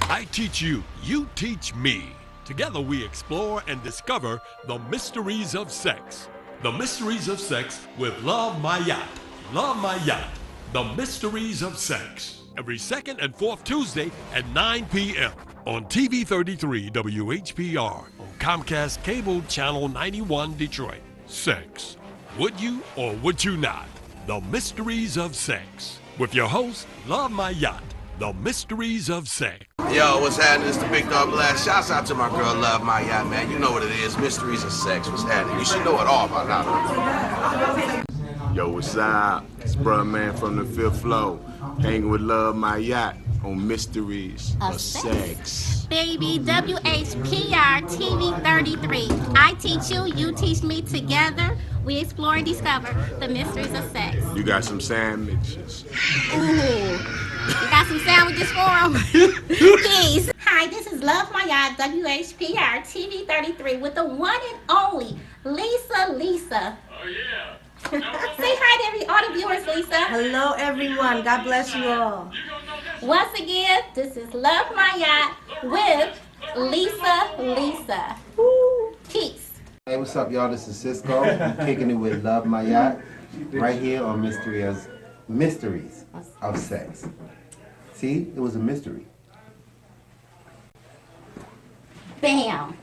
I teach you, you teach me. Together we explore and discover the mysteries of sex. The Mysteries of Sex with Love My Yacht. Love My Yacht. The Mysteries of Sex. Every second and fourth Tuesday at 9 p.m. on TV 33 WHPR on Comcast Cable Channel 91 Detroit. Sex. Would you or would you not? The Mysteries of Sex. With your host, Love My Yacht. The Mysteries of Sex. Yo, what's happening? It's the Big Dog Blast. Shouts out to my girl, Love My Yacht, man. You know what it is. Mysteries of Sex. What's happening? You should know it all by now. Yo, what's up? It's Bruh Man from the Fifth Floor, hanging with Love My Yacht on Mysteries of Sex. Baby, WHPR TV 33. I teach you, you teach me. Together, we explore and discover the mysteries of sex. You got some sandwiches. Ooh. You got some sandwiches for them? Please. Hi, this is Love My Yacht, WHPR TV 33 with the one and only Lisa. Oh, yeah. Say hi to all the viewers, Lisa. Hello, everyone. God bless you all. Once again, this is Love My Yacht with Lisa. Woo. Peace. Hey, what's up, y'all? This is Cisco. I'm kicking it with Love My Yacht right here on Mysteries of Sex. See, it was a mystery. Bam.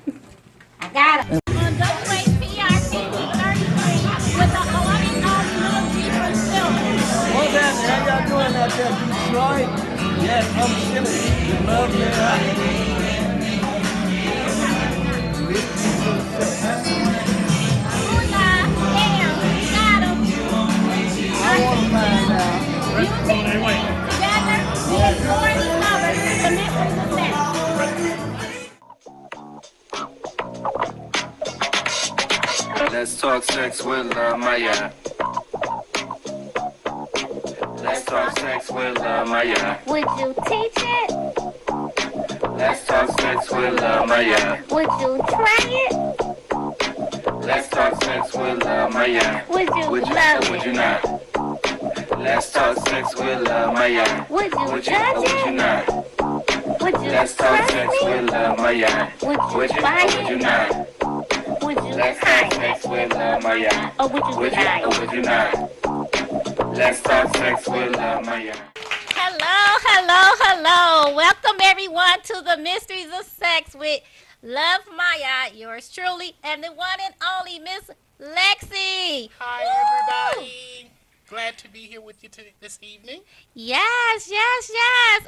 I got it. On WHPR TV 33 with the one and only Little Deeper Silver. What's happening? How y'all doing out there, Detroit? Yes, I'm chilling. Love your life. I want to find out. Together, we explore and discover the mysteries of sex. Let's talk sex with Love My Yacht. Let's talk sex with Love My Yacht. Would you teach it? Let's talk sex with Love My Yacht. Would you try it? Let's talk sex with Love My Yacht. Would you Would you love or would it? you not? Let's talk sex with Love My Yacht. Would you Would you touch or would you it? not? Would you Let's talk trust sex me? with Love My Yacht. Would you or buy would you it? not? Would you Let's hide talk sex it? with Love My Yacht. Or would you Would you deny or it? would you not? Let's talk sex with Love My Yacht. Hello. Welcome everyone to the Mysteries of Sex with Love My Yacht, yours truly, and the one and only Miss Lexi. Hi, Woo! everybody. Glad to be here with you this evening. Yes.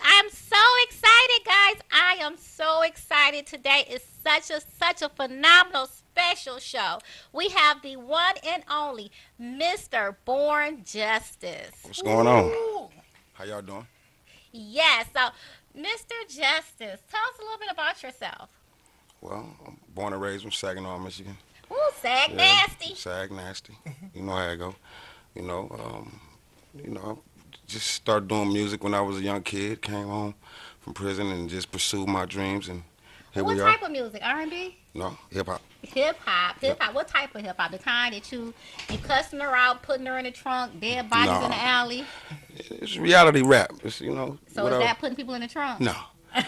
I'm so excited, guys. I am so excited. Today is such a phenomenal special show. We have the one and only Mr. Born Justice. What's going on? Ooh. How y'all doing? Yes. So, Mr. Justice, tell us a little bit about yourself. Well, I'm born and raised in Saginaw, Michigan. Ooh, Sag Yeah, Nasty. Sag nasty. You know how I go. I just started doing music when I was a young kid. Came home from prison and just pursued my dreams, and here What we are. type of music? R&B? No, hip hop. Hip hop. What type of hip hop? The kind that you cussing her out, putting her in the trunk, dead bodies No. in the alley. It's reality rap. It's So is whatever. that putting people in the trunk? No,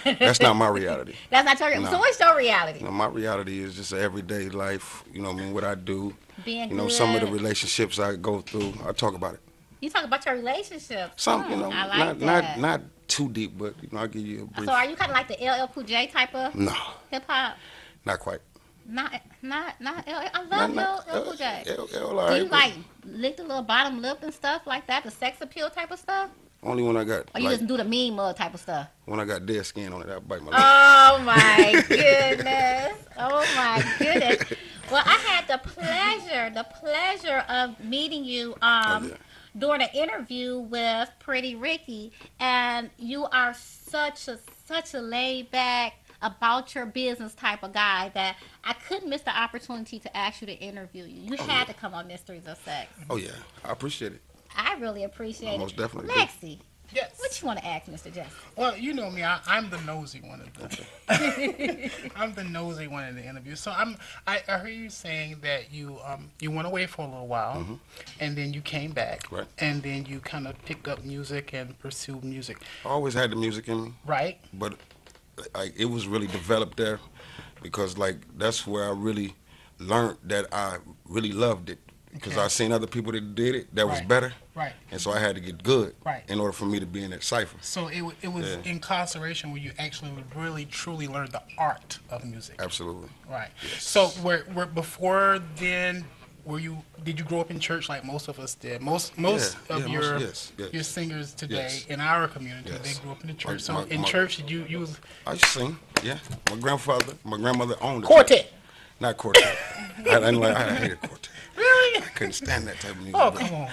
that's not my reality. That's not your. No. So what's your reality? My reality is just everyday life. What I do. Being Some of the good. relationships I go through. I talk about it. You talk about your relationship. Some, I like that. not too deep, but I'll give you a brief. So are you kind of like the LL Cool J type of No, hip hop? not quite. Not LL. I love LL Cool J. L, Do all right, you but like lick the little bottom lip and stuff like that? The sex appeal type of stuff? only when I got Or you just do the mean mug type of stuff? when I got dead skin on it, I bite my lip. Oh my goodness. Oh my goodness. Well, I had the pleasure of meeting you Yeah. during an interview with Pretty Ricky, and you are such a laid back about your business type of guy that I couldn't miss the opportunity to ask you to interview you. You had to come on Mysteries of Sex. Oh yeah, I appreciate it. I really appreciate Most it. definitely. Lexi, Yes. what you want to ask Mr. Justice? Well, you know me. I'm the nosy one of the. I'm the nosy one in the interview. So I heard you saying that you went away for a little while, and then you came back, Right. and then you kind of picked up music and pursued music, I always had the music in me, right? but like it was really developed there, because like that's where I really learned that I really loved it, because I seen other people that did it that was better, Right. and so I had to get good Right. in order for me to be in that cipher. So it was incarceration where you actually really truly learned the art of music. Absolutely. Right. So were before then, did you grow up in church like most of us did? Most of your singers today in our community, they grew up in the church. So in church, did you was? I used to sing. Yeah. My grandmother owned a quartet. Church. Not quartet. I hated quartet. Really? I couldn't stand that type of music. Oh, come on.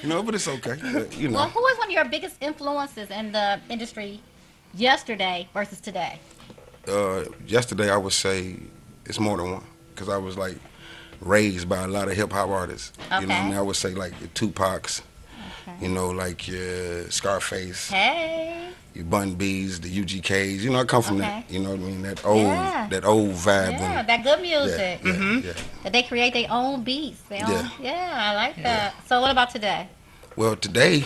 You know, but it's okay. You know. Well, who was one of your biggest influences in the industry yesterday versus today? Yesterday, I would say it's more than one, because I was like raised by a lot of hip hop artists. Okay. You know what I mean? I would say like your Tupacs, you know, like your Scarface. Hey. Your Bun B's, the UGKs. You know, I come from that. You know what I mean? That old vibe. Yeah, that good music. Yeah. That they create their own beats. I like that. So what about today? Well, today,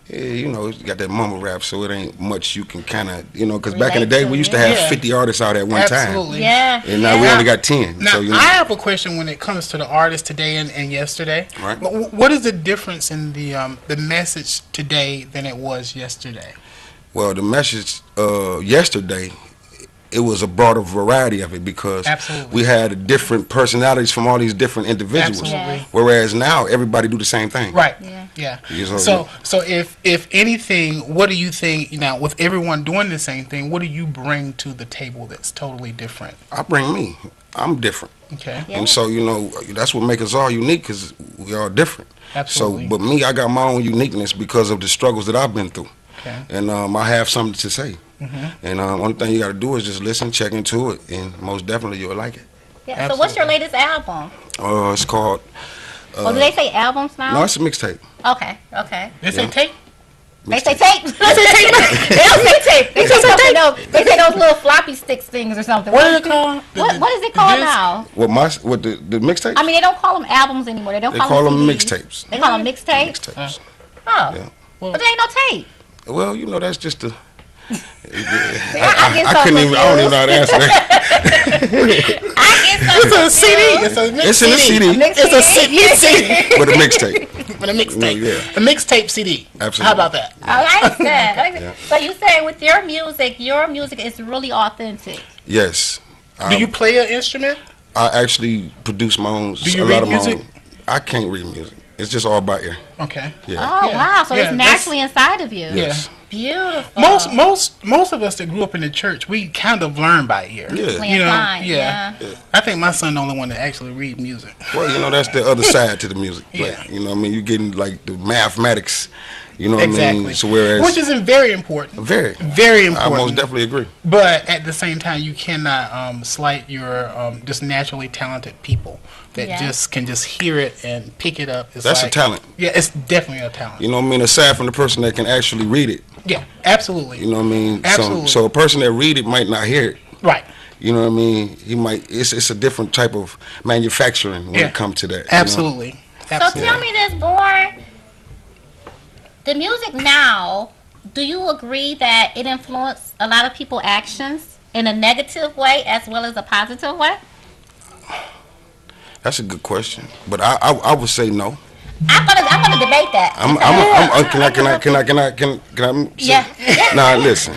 you know, you got that mumble rap, so it ain't much you can kind of, you know, because back in the day we used to have 50 artists out at one time. Absolutely. Yeah. And now we only got 10. Now, so, you know. I have a question when it comes to the artists today and yesterday. Right. What is the difference in the message today than it was yesterday? Well, the message yesterday, it was a broader variety of it, because we had different personalities from all these different individuals. Absolutely. Whereas now everybody do the same thing. Right. Yeah. So if anything, what do you think, now with everyone doing the same thing, what do you bring to the table that's totally different? I bring me. I'm different. Okay. And so, you know, that's what makes us all unique, because we are different. Absolutely. So, but me, I got my own uniqueness because of the struggles that I've been through. Okay. And I have something to say. And only thing you got to do is just listen, check into it, and most definitely you'll like it. Yeah. Absolutely. So what's your latest album? It's called... do they say albums now? No, it's a mixtape. Okay. They say tape? They say tape. They don't say tape. They say something else. They say those little floppy sticks things or something. What is it called? What is it called now? What the mixtapes? I mean, they don't call them albums anymore. They call them mixtapes. They call them mixtapes? Mixtapes. Oh. Yeah. But there ain't no tape. Well, you know, that's just the... I couldn't even. I don't even know how to answer that. It's a CD. It's in a CD. It's a CD. With a mixtape. With a mixtape. Yeah. A mixtape CD. Absolutely. How about that? I like that. So you say with your music is really authentic. Yes. Do you play an instrument? I actually produce my own. Do you read music? I can't read music. It's just all by ear. Okay. Yeah. Oh wow! So it's naturally inside of you. Yes. Beautiful. Most of us that grew up in the church, we kind of learn by ear. Yeah. You know. Yeah. I think my son the only one that actually read music. Well, you know, that's the other side to the music. Yeah. Like, you know what I mean? You're getting like the mathematics. You know what exactly. I mean? So whereas, which is very important. Very important. I most definitely agree. But at the same time, you cannot slight your just naturally talented people that just can just hear it and pick it up. It's that's a talent. Yeah, it's definitely a talent. You know what I mean? Aside from the person that can actually read it. Yeah, absolutely. You know what I mean? Absolutely. So a person that read it might not hear it. Right. You know what I mean? He might. It's a different type of manufacturing when it comes to that. Absolutely. You know? So tell me this, Born. The music now, do you agree that it influenced a lot of people's actions in a negative way as well as a positive way? That's a good question, but I would say no. I'm gonna debate that. Can I? Yeah. Nah, listen.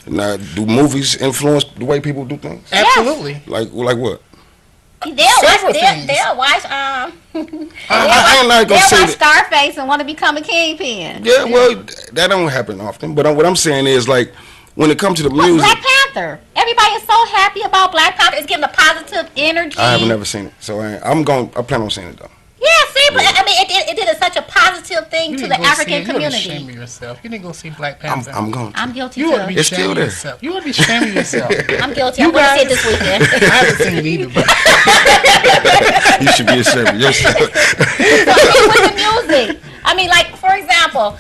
Now, do movies influence the way people do things? Absolutely. Like what? They'll watch I'm not gonna say that. Scarface and want to become a kingpin. Yeah, well, that don't happen often. But what I'm saying is, like, when it comes to the music, Black Panther. Everybody is so happy about Black Panther. It's giving a positive energy. I have never seen it, so I plan on seeing it though. Yeah, see, but I mean, it did such a positive thing to the African community. You ought to be ashamed of yourself. You didn't go see Black Panther. I'm going to. I'm guilty you too. Ought to be it's still there. Yourself. You ought to be ashamed of yourself. I'm guilty. I'm going to see it this weekend. I haven't seen it either. But you should be ashamed of yourself. So with the music, I mean, like for example,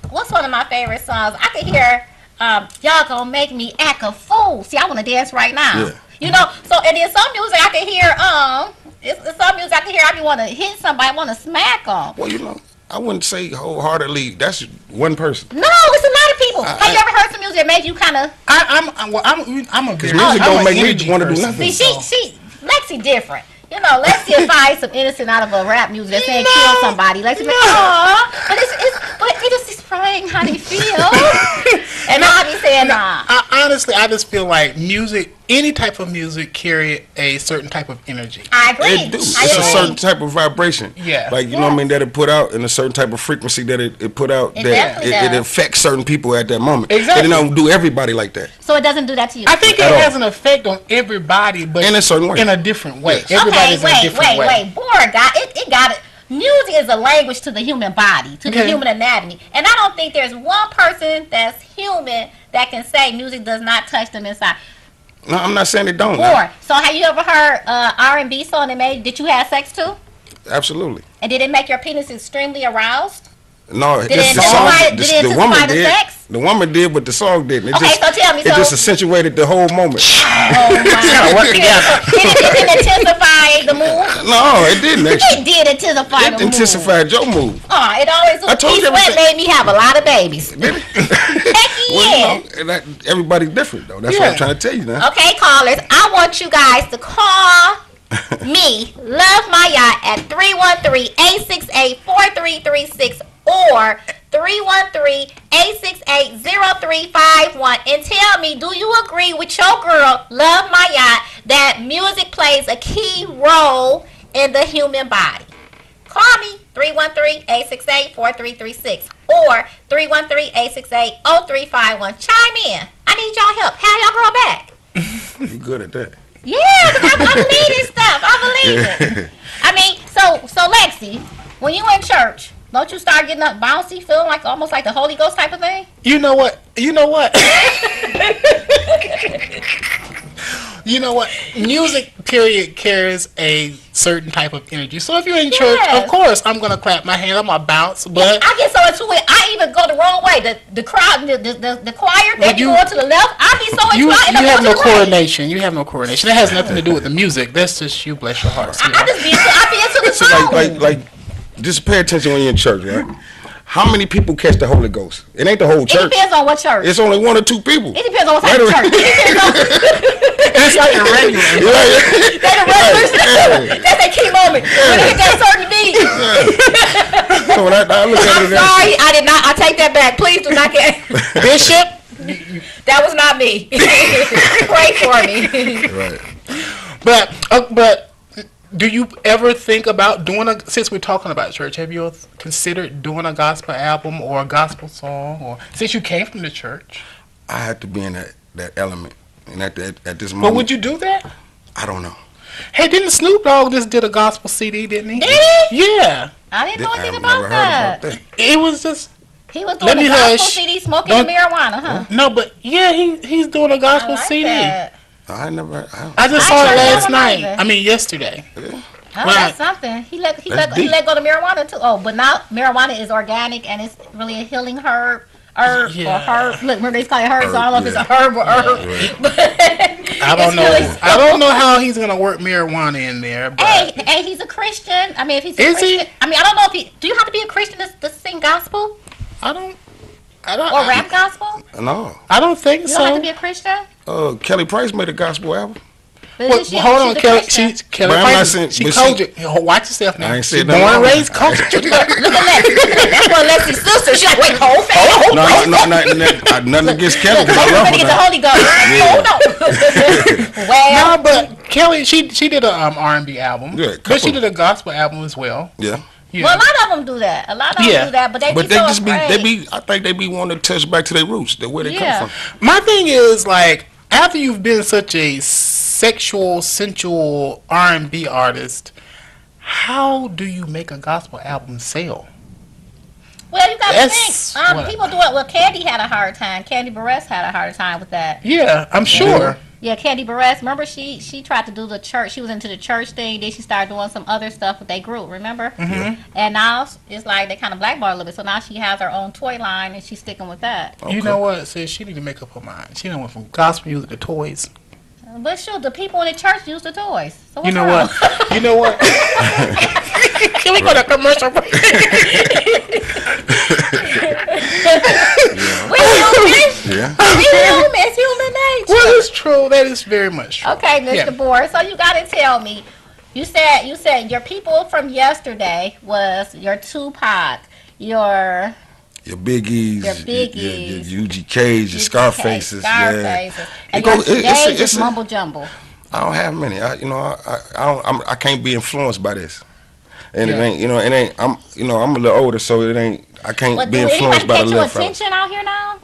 what's one of my favorite songs? I could hear, y'all gonna make me act a fool. See, I want to dance right now. Yeah. You know, so and then some music I can hear, it's some music I can hear. I be want to hit somebody, want to smack them. Well, you know, I wouldn't say wholeheartedly. That's one person. No, it's a lot of people. Have you ever made you kind of? I'm a because music don't make me want to do nothing. See, Lexi different. You know, Lexi will find some innocent out of a rap music that's saying kill somebody. Lexi be but it just explain how they feel. And I'll be saying nah. Honestly, I just feel like music, any type of music, carry a certain type of energy. I agree. It do. It's a certain type of vibration. Yeah. Like, you know what I mean, that it put out, and a certain type of frequency that it put out, that it affects certain people at that moment. Exactly. And it don't do everybody like that. So it doesn't do that to you? I think it has an effect on everybody, but in a certain way. In a different way. Yes. Everybody's in a different way. Wait. Boy, God, it got it. Music is a language to the human body, to the human anatomy. And I don't think there's one person that's human that can say music does not touch them inside. No, I'm not saying it don't. So have you ever heard R&B song that made, did you have sex too? Absolutely. And did it make your penis extremely aroused? No, did it the woman did. The woman did, but the song didn't. So tell me. It just accentuated the whole moment. Oh my! Did it intensify the move? No, it didn't. Actually. It did intensify the move. It intensified your move. Oh, it always. I told you everything. Made me have a lot of babies. Heck yeah! Well, everybody's different though. That's what I'm trying to tell you now. Okay, callers, I want you guys to call me, Love My Yacht, at 313-868-4336 or 313-868-0351 and tell me, do you agree with your girl, Love My Yacht, that music plays a key role in the human body? Call me, 313-868-4336 or 313-868-0351. Chime in. I need y'all help. Have y'all girl back. You good at that. Yeah, I believe in stuff. I believe it. I mean, so Lexi, when you in church, don't you start getting up bouncy, feeling like almost like the Holy Ghost type of thing? You know what? You know what? Music, period, carries a certain type of energy. So if you're in church, of course, I'm going to clap my hands. I'm going to bounce. But I get so into it, I even go the wrong way. The crowd, the choir, they go to the left. I be so into it. You have no coordination. You have no coordination. That has nothing to do with the music. That's just you, bless your heart. I be into the song. Like, just pay attention when you're in church, right? How many people catch the Holy Ghost? It ain't the whole church. It depends on what church. It's only one or two people. It depends on what type of church. It's like a regular. That's a regular. That's a key moment. When they hit that certain beat. So when I look at I'm sorry, I did not. I take that back. Please do not get Bishop. That was not me. Pray for me. Right. But do you ever think about doing since we're talking about church, have you considered doing a gospel album or a gospel song, or since you came from the church? I had to be in that element, and at this moment. But would you do that? I don't know. Hey, didn't Snoop Dogg just did a gospel CD, didn't he? Did he? Yeah. I didn't know anything about that. It was just. He was doing a gospel CD, smoking marijuana, huh? No, but yeah, he's doing a gospel CD. That. I just saw it last night. I mean, yesterday. Yeah. Oh, that's something. He let go the marijuana too. Oh, but now marijuana is organic and it's really a healing herb. Or herb. Look, remember they call it herbs. So I don't know if it's a herb or herb. Right. I don't know. I don't know how he's gonna work marijuana in there. But hey, he's a Christian. I mean, if he's a Christian, I mean, I don't know if he. Do you have to be a Christian to sing gospel? I don't. Or rap gospel? No. I don't think so. You don't have to be a Christian? Kelly Price made a gospel album. Well, hold on, Kelly. Kelly Price. She cultured. Watch yourself now. I ain't said born and raised cultured. Look at Lexi. That's what Lexi's sister. She's like, wait, hold fast. Nothing against Kelly. Look, get the Holy Ghost. Hold on. Well, no, but Kelly, she did a R&B album. Yeah, but she did a gospel album as well. Yeah. Yeah. Well, a lot of them do that. A lot of them do that, but they just be I think they be wanting to touch back to their roots, where they come from. My thing is, like, after you've been such a sexual, sensual R&B artist, how do you make a gospel album sell? Well, you got to think. People do it. Well, Candy had a hard time. Candy Barres had a hard time with that. Yeah, I'm sure. Yeah, Candy Barres. Remember, she tried to do the church. She was into the church thing. Then she started doing some other stuff with their group. Remember? Mm-hmm. And now it's like they kind of blackballed a little bit. So now she has her own toy line, and she's sticking with that. Okay. You know what? Sis, she need to make up her mind. She done went from gospel music to toys. But sure, the people in the church use the toys. So you know what? You know what? Can we go to commercial break? We Yeah. It's human nature. Well, it's true. That is very much true. Okay, Mr. Boris. So you got to tell me. You said your people from yesterday was your Tupac, your Biggies, your UGKs, your Scarfaces, and your today just mumble jumble. I don't have many. I can't be influenced by this, and it ain't. I'm a little older, so it ain't. I can't be influenced by the little fellas. Attention out here now?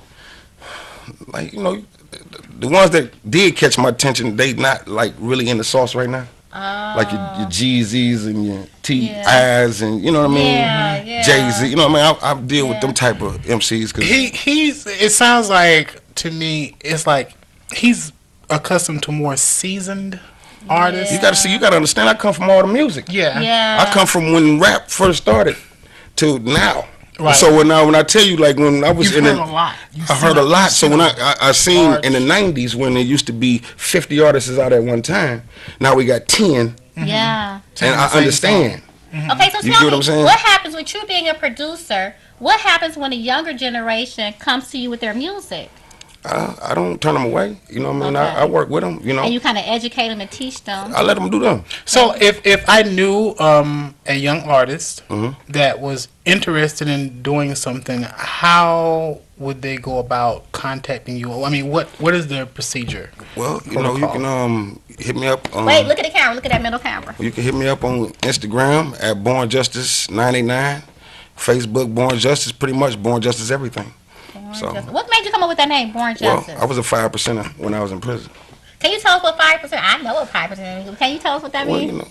Like the ones that did catch my attention, they not like really in the sauce right now. Like your Jeezys and your T.I.s and you know what I mean? Yeah. Jay-Z, you know what I mean? I deal with them type of MCs. Cause it sounds like, to me, it's like he's accustomed to more seasoned artists. You gotta understand, I come from all the music. Yeah. I come from when rap first started to now. Right. So when I tell you, like when I was You've heard a lot. I heard a lot. So when I seen in the 90s when there used to be 50 artists out at one time, now we got 10. Yeah. And I understand. Okay, so tell me, what happens with you being a producer? What happens when a younger generation comes to you with their music? I don't turn them away. You know what I mean? Okay. I work with them, And you kind of educate them and teach them. I let them do them. So if I knew a young artist that was interested in doing something, how would they go about contacting you? I mean, what is their procedure? Well, you can hit me up. Wait, look at the camera. Look at that middle camera. You can hit me up on Instagram at Born Justice 989, Facebook Born Justice, pretty much Born Justice everything. What made you come up with that name, Born Justice? Well, I was a 5%er when I was in prison. Can you tell us what 5%? I know what 5% is. Can you tell us what that means?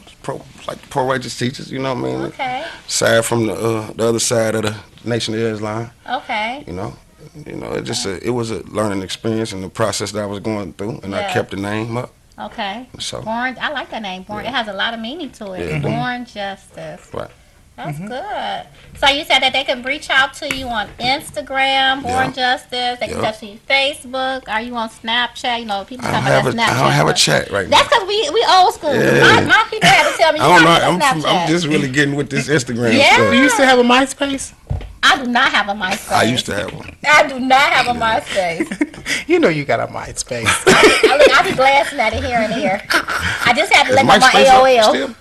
Like pro-righteous teachers, you know what I mean? Okay. Side from the other side of the Nation of Islam. Okay. You know, it was a learning experience in the process that I was going through, and I kept the name up. Okay. So Born, I like that name, Born. It has a lot of meaning to it. Born Justice. Right. That's good. So you said that they can reach out to you on Instagram, Born Justice. They can touch you on Facebook. Are you on Snapchat? You know, people talk about Snapchat. I don't have a chat right now. That's because we old school. My people had to tell me. I don't know. I'm just really getting with this Instagram stuff. Do you still have a MySpace? I do not have a MySpace. I used to have one. I do not have a MySpace. You know you got a MySpace. I be glancing at it here and there. I just had to let go my AOL.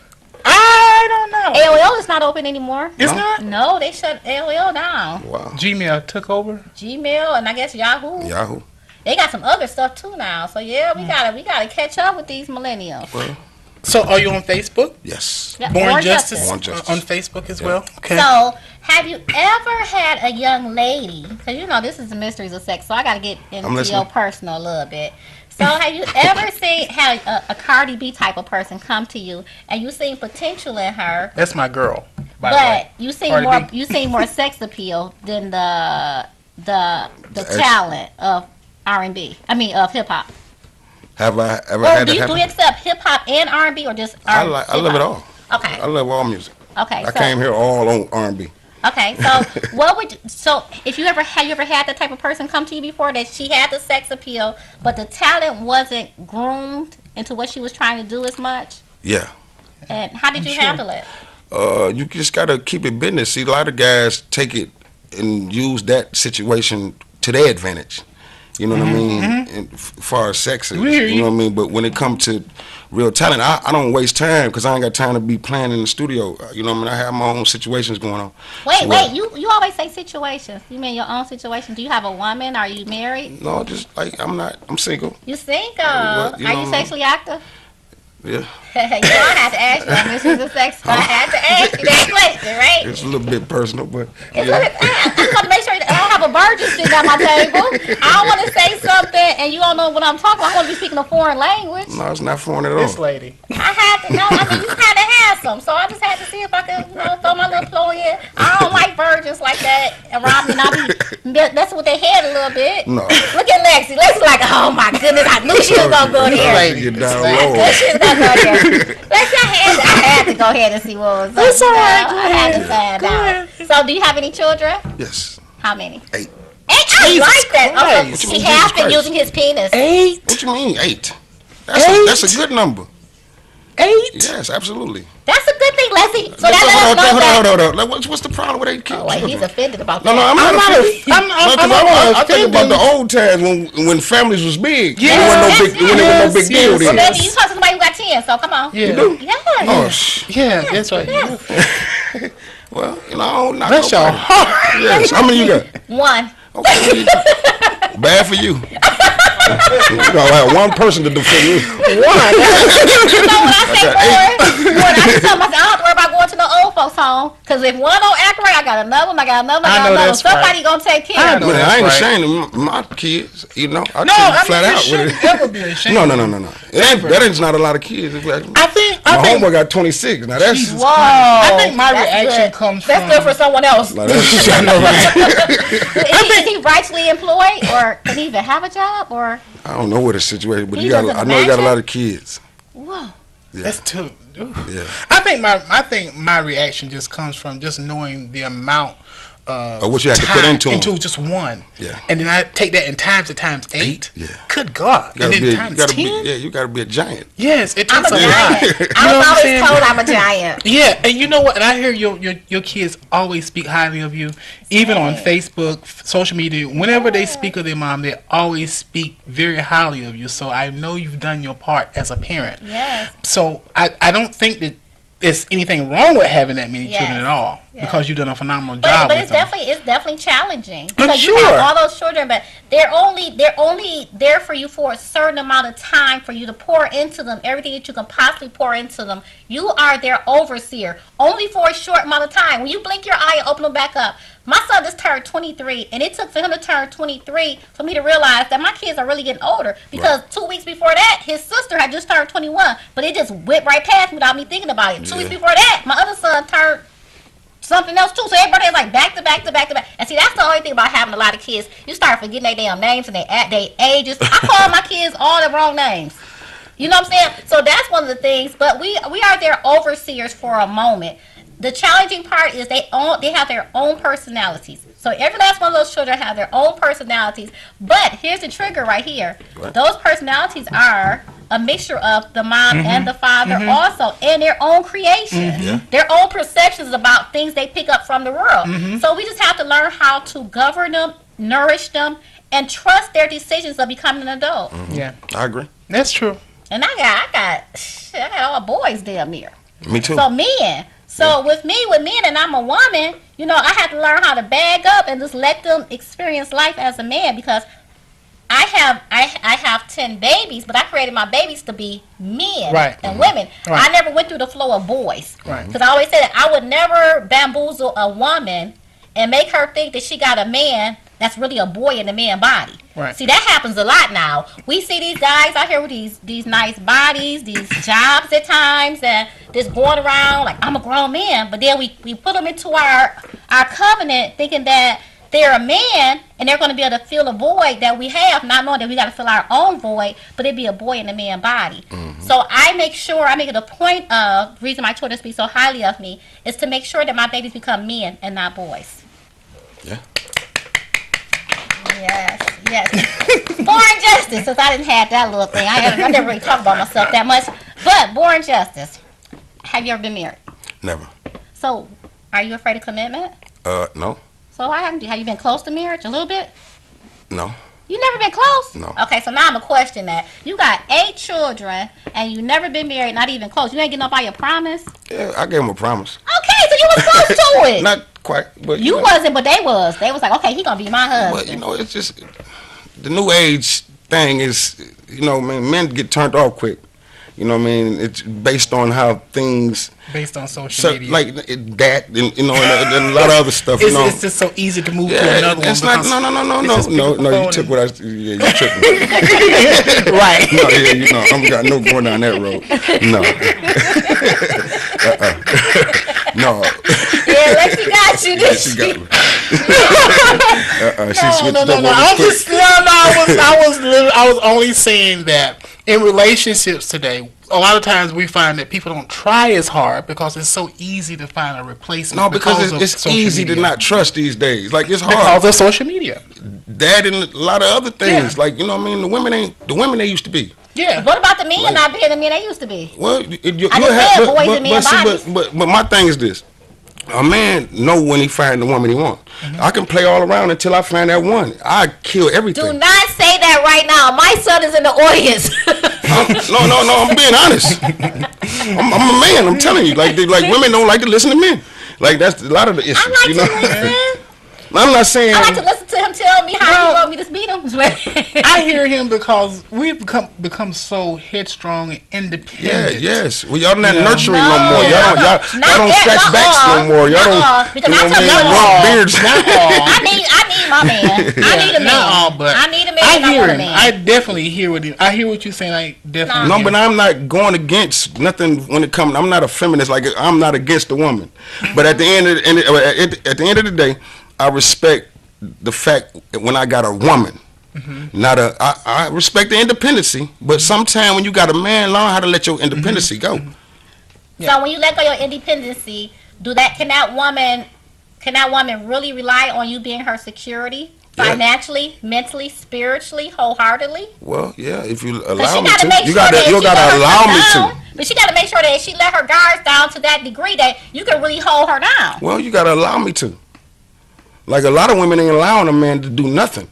I don't know. AOL is not open anymore. It's not? No, they shut AOL down. Wow. Gmail took over? Gmail and I guess Yahoo. They got some other stuff too now. So yeah, we gotta catch up with these millennials. Well, so are you on Facebook? Yes. Yeah, Born Justice on Facebook as well? Okay. So have you ever had a young lady, because you know this is the Mysteries of Sex, so I gotta get into your personal a little bit. So have you ever had a Cardi B type of person come to you and you seen potential in her? That's my girl. But you seen more sex appeal than the talent of R&B. I mean of hip hop. Have I ever had do you accept hip hop and R&B or just R&B? I love it all. Okay. I love all music. Okay. I came here all on R&B. Okay, so if you ever had that type of person come to you before that she had the sex appeal, but the talent wasn't groomed into what she was trying to do as much? Yeah. And how did you handle it? You just gotta keep it business. See, a lot of guys take it and use that situation to their advantage. You know what I mean? As far as sex is, you know what I mean? But when it comes to real talent, I don't waste time because I ain't got time to be playing in the studio. You know what I mean? I have my own situations going on. Wait, you always say situations. You mean your own situation? Do you have a woman? Are you married? No, just like I'm single. You single? Are you sexually active? Yeah. You know I had to ask you. Mysteries of Sex. I had to ask you that question, right? It's a little bit personal, but I just want to make sure that I don't have a virgin sitting at my table. I don't want to say something and you don't know what I'm talking about. I want to be speaking a foreign language. No, it's not foreign at all. This lady. I had to know. I mean, you kind of handsome, so I just had to see if I could, throw my little flow in. I don't like virgins like that around me. And I be messing with their head a little bit. No. Look at Lexi. Lexi's like, oh my goodness, I knew she was gonna go there. Lady, get down low. She was gonna go there. Lexi, I had to go ahead and see what was up. That's all right. I had to find out. So, do you have any children? Yes. How many? 8. I like that. Christ. He has been using his penis. 8? What you mean 8? That's a good number. 8? Yes, absolutely. That's a good thing, Leslie. So hold on. Like, what's the problem with 8 kids? Oh, wait, he's offended about that. No, I'm not offended. I think about the old times when families was big. Yeah. When there was no big deal then. Well, baby, you talk to somebody who got 10, so come on. Yeah. You do? Yeah. Oh, yeah, that's right. Yes. Well, you know, not that's your heart. Yes. How many you got? 1. Okay. Bad for you. You gonna have one person to defend you. You know when I say more, I just tell myself I don't have to worry about going to no old folks home. Because if one don't act right, I got another one, I got another one. Somebody gonna take care of them. I ain't ashamed of my kids, you know. I flat out with it. That would be a shame. No. That is not a lot of kids. Like, I think my homeboy got 26. Now that's Whoa. I think my reaction comes from. That's good for someone else. Like, Is he rightfully employed, or can he even have a job, or? I don't know what the situation, but I know he got a lot of kids. Whoa. Yeah. That's too. Yeah. I think my reaction just comes from just knowing the amount of what you have to put into just one. Yeah. And then I take that in times 8. Yeah. Good God. And then times 10. You gotta be a giant. Yes, it takes I'm a a giant. lot. I was always told I'm a giant. Yeah, and you know what? And I hear your kids always speak highly of you, even on Facebook, social media. Whenever they speak of their mom, they always speak very highly of you. So I know you've done your part as a parent. Yes. So I don't think that there's anything wrong with having that many children at all, because you've done a phenomenal job. But with them. it's definitely challenging I'm because sure. you have all those children, but they're only there for you for a certain amount of time for you to pour into them everything that you can possibly pour into them. You are their overseer only for a short amount of time. When you blink your eye and open them back up. My son just turned 23, and it took for him to turn 23 for me to realize that my kids are really getting older. Because 2 weeks before that, his sister had just turned 21, but it just whipped right past me without me thinking about it. 2 weeks before that, my other son turned something else too. So everybody is like back to back to back to back. And see, that's the only thing about having a lot of kids. You start forgetting their damn names and their ages. I call my kids all the wrong names. You know what I'm saying? So that's one of the things. But we are their overseers for a moment. The challenging part is they have their own personalities. So every last one of those children have their own personalities. But here's the trigger right here. What? Those personalities are a mixture of the mom and the father also, and their own creation, their own perceptions about things they pick up from the world. So we just have to learn how to govern them, nourish them, and trust their decisions of becoming an adult. Yeah, I agree. That's true. And I got all boys damn near. Me too. So men. So with men, and I'm a woman, you know, I have to learn how to bag up and just let them experience life as a man, because I have 10 babies, but I created my babies to be men and women. I never went through the flow of boys. Because I always said that I would never bamboozle a woman and make her think that she got a man that's really a boy in a man body. See, that happens a lot now. We see these guys out here with these nice bodies, these jobs at times, and just going around like, I'm a grown man. But then we put them into our covenant thinking that they're a man and they're going to be able to fill a void that we have, not knowing that we got to fill our own void, but it'd be a boy in a man body. So I make it a point of, the reason my children speak so highly of me is to make sure that my babies become men and not boys. Yeah. Yes. Born Justice, since I didn't have that little thing. I never really talked about myself that much. But Born Justice, have you ever been married? Never. So, are you afraid of commitment? No. So have you been close to marriage a little bit? No. You never been close? No. Okay, so now I'm gonna question that. You got 8 children and you never been married, not even close. You ain't getting up by your promise? Yeah, I gave him a promise. Okay, so you was close to it. Not quite, but you wasn't, but they was. They was like, okay, he gonna be my husband. But you know, it's just the new age thing is, you know, men get turned off quick. You know what I mean? It's based on how things. Based on social media. Like that, and, you know, and a lot of other stuff. It's just so easy to move to another it's one. No, you took what I. Yeah, you took me. Right. No, yeah, you know, I'm got no going down that road. No. No. Yeah, Lexi got you. Yeah, she got me. No. I was only saying that in relationships today, a lot of times we find that people don't try as hard because it's so easy to find a replacement. No, because it's easy to not trust these days. Like, it's hard because of social media. That and a lot of other things. Like, you know what I mean? The women they used to be. Yeah. What about the men not being the men they used to be? Well, but my thing is this. A man know when he find the woman he want. I can play all around until I find that one. I kill everything. Do not say that right now. My son is in the audience. No. I'm being honest. I'm a man. I'm telling you. Like women don't like to listen to men. Like that's a lot of the issue. I like to listen. I'm not saying. I like to listen to him tell me how he want me to beat him. I hear him because we've become so headstrong and independent. Yes. Well, y'all not nurturing no more. Y'all don't scratch backs no more. Y'all don't. Because I beards. I need my man. I need a man. Not all, but I need a man. I hear him. I definitely hear what you. I hear what you're saying. I definitely. No, but I'm not going against nothing when it comes. I'm not a feminist. Like I'm not against the woman. But at the end of the day, I respect the fact that when I got a woman, I respect the independency, but sometimes when you got a man, learn how to let your independency go. So when you let go your independency, can that woman really rely on you being her security? Financially, mentally, spiritually, wholeheartedly? Well, yeah, if you allow me to. You gotta allow me to. But she gotta make sure that she let her guards down to that degree that you can really hold her down. Well, you gotta allow me to. Like a lot of women ain't allowing a man to do nothing.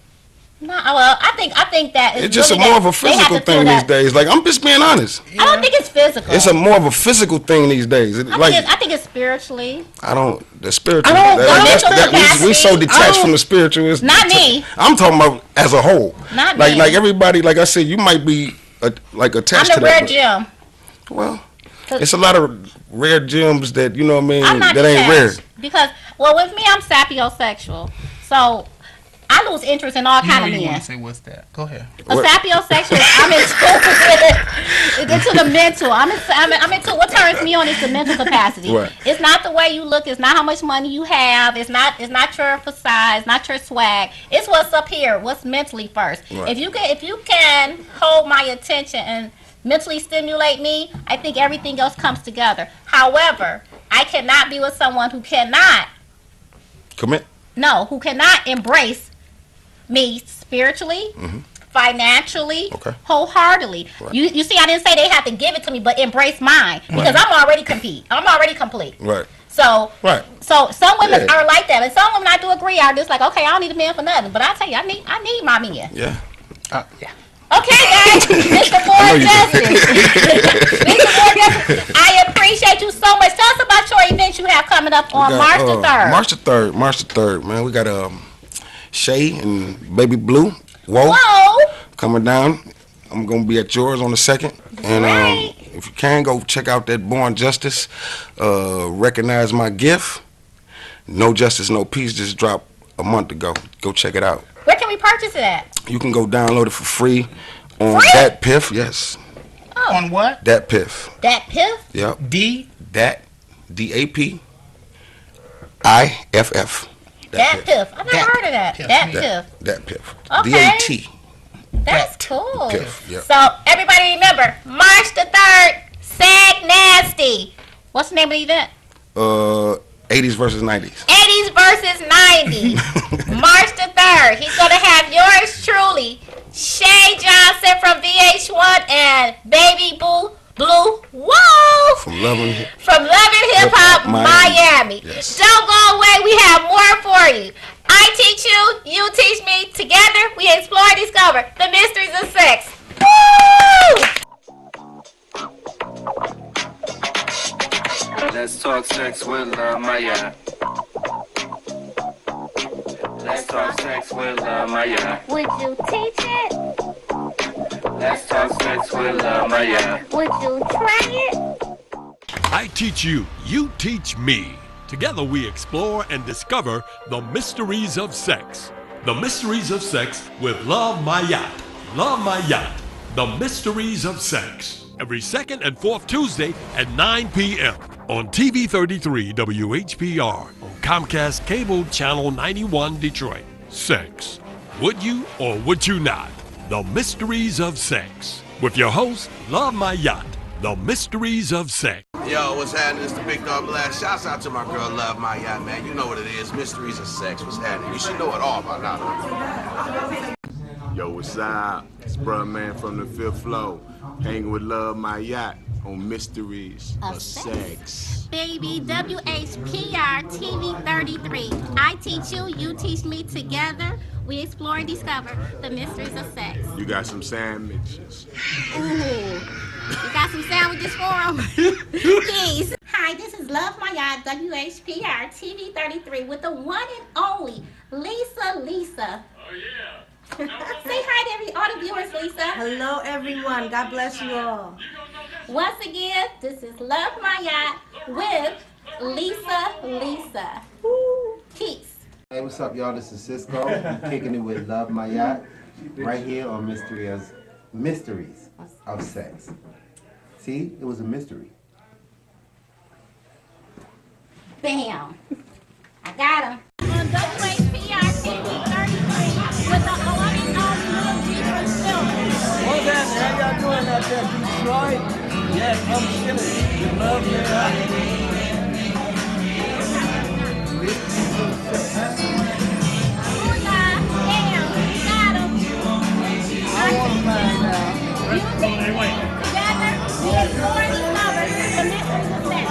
No, well, I think that it's just more of a physical thing these days. Like I'm just being honest. I don't think it's physical. It's more of a physical thing these days. I think it's spiritually. The spiritual. We so detached from the spiritual. Not me. I'm talking about as a whole. Not me. Like everybody. Like I said, you might be attached to that. I'm the rare gem. Well, it's a lot of rare gems that you know what I mean. That ain't rare. Because with me, I'm sapiosexual, so I lose interest in all kind of men. You want to say what's that? Go ahead. A sapiosexual, I'm into the mental. I'm into what turns me on is the mental capacity. Right. It's not the way you look. It's not how much money you have. It's not your facade. It's not your swag. It's what's up here. What's mentally first. Right. If you can hold my attention and mentally stimulate me, I think everything else comes together. However, I cannot be with someone who cannot commit. No, who cannot embrace me spiritually, financially, wholeheartedly. Right. You see, I didn't say they have to give it to me, but embrace mine because I'm already complete. Right. So some women are like that, and some women I do agree are just like, okay, I don't need a man for nothing, but I tell you, I need my man. Yeah. Okay, guys, Mr. Board Justice. I appreciate you so much. Tell us about your events you have coming up on March the 3rd. March the 3rd, man. We got Shay and Baby Blue. Whoa. Coming down. I'm going to be at yours on the 2nd. And if you can, go check out that Born Justice. Recognize My Gift. No Justice, No Peace just dropped a month ago. Go check it out. Where can we purchase it at? You can go download it for free on Dat Piff. Yes. Oh. On what? Dat Piff. Dat Piff? Yep. Dat DAPIFF. Dat Piff. I've never heard of that. Dat Piff. Dat Piff. Okay. DAT. That's cool. Piff. Yep. So everybody remember, March the 3rd, Sag Nasty. What's the name of the event? 80s versus 90s. 80s versus 90s. March the 3rd. He's going to have yours truly, Shay Johnson from VH1 and Baby Blue. Whoa! From Loving Hip Hop Miami. Yes. Don't go away. We have more for you. I teach you, you teach me. Together, we explore and discover the mysteries of sex. Woo! Let's talk sex with Maya. Let's talk sex with Maya. Would you teach it? Let's talk sex with Maya. Would you try it? I teach you, you teach me. Together we explore and discover the mysteries of sex. The Mysteries of Sex with Love My Yacht. Love My Yacht. The Mysteries of Sex. Every second and fourth Tuesday at 9 p.m. on TV 33 WHPR on Comcast Cable Channel 91 Detroit. Sex. Would you or would you not? The Mysteries of Sex. With your host, Love My Yacht. The Mysteries of Sex. Yo, what's happening? It's the Big Dog Blast. Shouts out to my girl, Love My Yacht, man. You know what it is. Mysteries of Sex. What's happening? You should know it all by now. Yo, what's up? It's Bruh Man from the fifth floor, hanging with Love My Yacht on Mysteries of Sex. Baby, WHPR TV 33. I teach you, you teach me. Together, we explore and discover the mysteries of sex. You got some sandwiches. Ooh, you got some sandwiches for them? Please. Hi, this is Love My Yacht, WHPR TV 33 with the one and only Lisa. Oh, yeah. Say hi to all the viewers, Lisa. Hello, everyone. God bless you all. Once again, this is Love My Yacht with Lisa. Peace. Hey, what's up, y'all? This is Cisco. I'm kicking it with Love My Yacht right here on Mysteries of Sex. See, it was a mystery. Bam. I got him. On WHPR TV 33 with the one and only Little Deeper Show. What's happening? How y'all doing out there, Detroit? Yes, I'm chilling. You love me, right? I want to find out. Together, we explore and discover the mysteries of sex.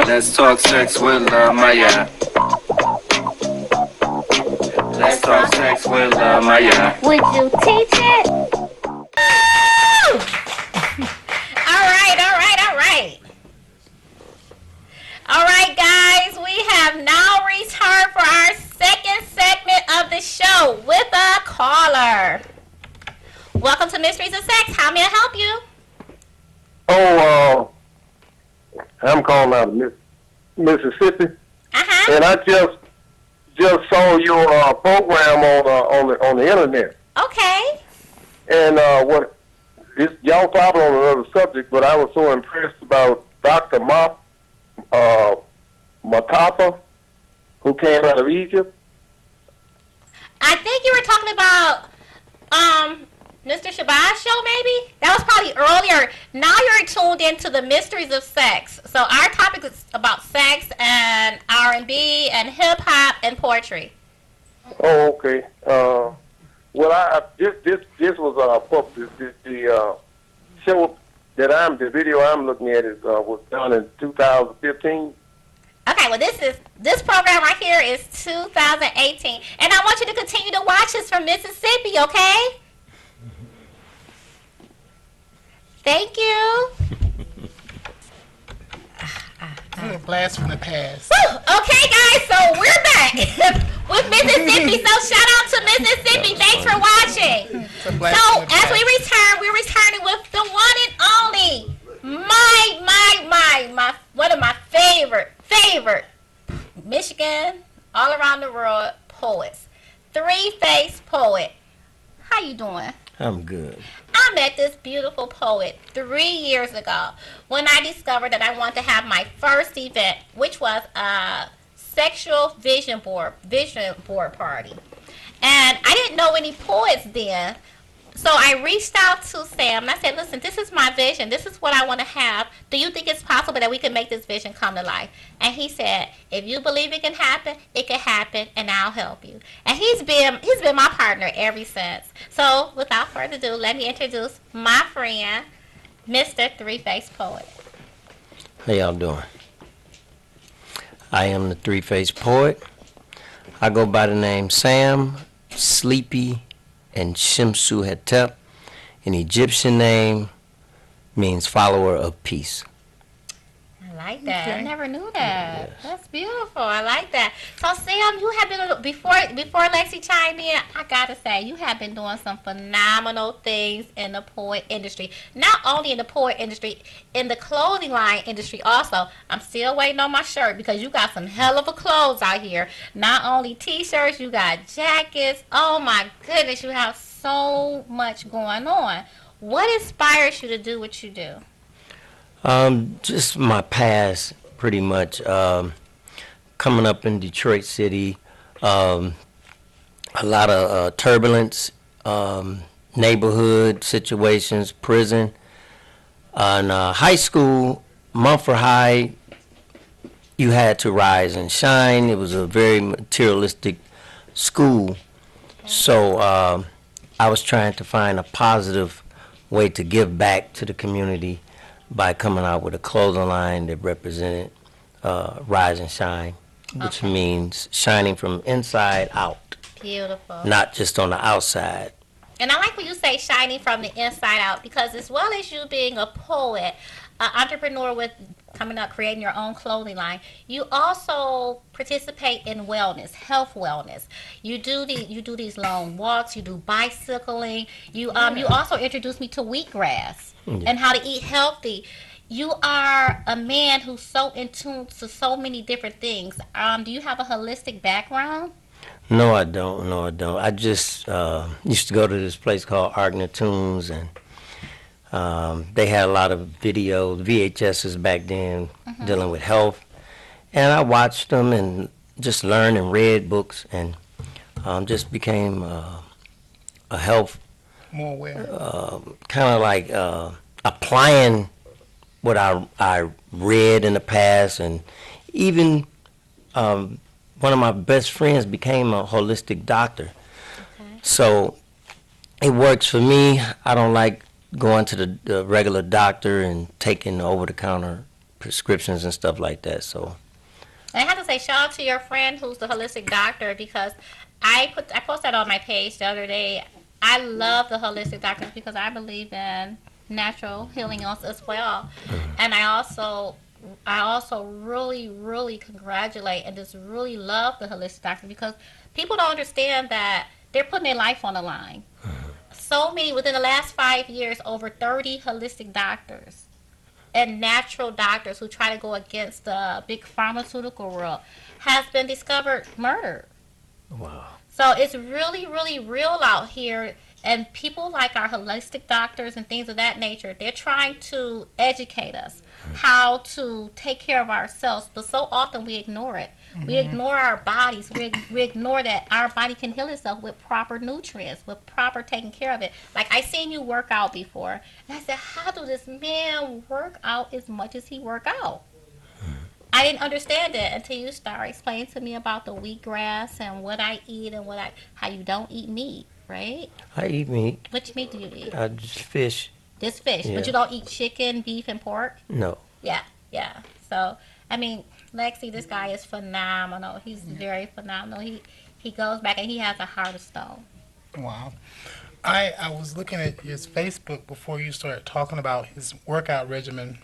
Let's talk sex with Love My Yacht. Let's talk sex with Love My Yacht. Would you teach it? All right, guys, we have now returned for our second segment of the show with a caller. Welcome to Mysteries of Sex. How may I help you? Oh, I'm calling out of Mississippi, and I just saw your program on the internet. Okay. And y'all probably on another subject, but I was so impressed about Dr. Matapa, who came out of Egypt. I think you were talking about Mr. Shabazz show, maybe? That was probably earlier. Now you're tuned into the Mysteries of Sex. So our topic is about sex and R&B and hip-hop and poetry. Oh, okay. Well, this was the show that the video I'm looking at was done in 2015. Okay, well this program right here is 2018, and I want you to continue to watch us from Mississippi, okay? Thank you. Blast from the past. Woo! Okay, guys, so we're back with Mississippi. So shout out to Mississippi. Thanks for watching. So as we return, we're returning with the one and only, my one of my favorite Michigan, all around the world poets, three-faced poet. How you doing? I'm good. I met this beautiful poet 3 years ago when I discovered that I wanted to have my first event, which was a sexual vision board party. And I didn't know any poets then. So I reached out to Sam and I said, listen, this is my vision. This is what I want to have. Do you think it's possible that we can make this vision come to life? And he said, if you believe it can happen, and I'll help you. And he's been my partner ever since. So without further ado, let me introduce my friend, Mr. Three-Faced Poet. How y'all doing? I am the Three-Faced Poet. I go by the name Sam, Sleepy, and Shimsu Hetep. An Egyptian name means follower of peace. I like that. Okay. I never knew that. Yes. That's beautiful. I like that. So Sam, you have been before Lexi chimed in. I gotta say, you have been doing some phenomenal things in the poet industry. Not only in the poet industry, in the clothing line industry also. I'm still waiting on my shirt because you got some hell of a clothes out here. Not only t-shirts, you got jackets. Oh my goodness, you have so much going on. What inspires you to do what you do? Just my past, pretty much. Coming up in Detroit City, a lot of turbulence, neighborhood situations, prison. In high school, Mumford High, you had to rise and shine. It was a very materialistic school. So I was trying to find a positive way to give back to the community by coming out with a clothing line that represented rise and shine, which means shining from inside out. Beautiful. Not just on the outside. And I like when you say shining from the inside out, because as well as you being a poet, an entrepreneur with coming up, creating your own clothing line, you also participate in wellness, health wellness. You do these long walks, you do bicycling. You also introduced me to wheatgrass and how to eat healthy. You are a man who's so in tune to so many different things. Do you have a holistic background? No, I don't. No, I don't. I just used to go to this place called Tunes, and they had a lot of videos, VHSs back then, dealing with health. And I watched them and just learned and read books, and just became a health, more aware, kind of like applying what I read in the past, and even one of my best friends became a holistic doctor. So it works for me. I don't like going to the regular doctor and taking over-the-counter prescriptions and stuff like that. So I have to say, shout out to your friend who's the holistic doctor, because I posted that on my page the other day. I love the holistic doctors because I believe in natural healing as well. And I also really, really congratulate and just really love the holistic doctor, because people don't understand that they're putting their life on the line. So many, within the last 5 years, over 30 holistic doctors and natural doctors who try to go against the big pharmaceutical world has been discovered murdered. Wow. So it's really, really real out here. And people like our holistic doctors and things of that nature, they're trying to educate us how to take care of ourselves. But so often we ignore it. We ignore our bodies. We ignore that our body can heal itself with proper nutrients, with proper taking care of it. Like, I seen you work out before. And I said, how do this man work out as much as he work out? I didn't understand it until you started explaining to me about the wheatgrass and what I eat and how you don't eat meat. Right? I eat meat. Which meat do you eat? Just fish. Just fish. Yeah. But you don't eat chicken, beef, and pork? No. Yeah. So, I mean, Lexi, this guy is phenomenal. He's very phenomenal. He goes back and he has a heart of stone. Wow. I was looking at his Facebook before you started talking about his workout regimen,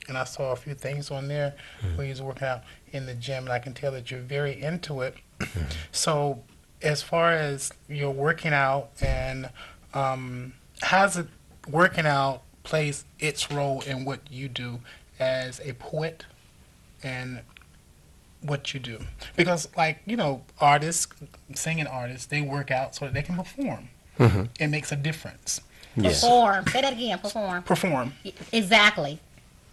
and I saw a few things on there where he's working out in the gym, and I can tell that you're very into it. So, as far as your working out, and how's it working out plays its role in what you do as a poet and what you do? Because, like, artists, singing artists, they work out so that they can perform. It makes a difference. Yes. Perform. Say that again. Perform. Perform. Exactly.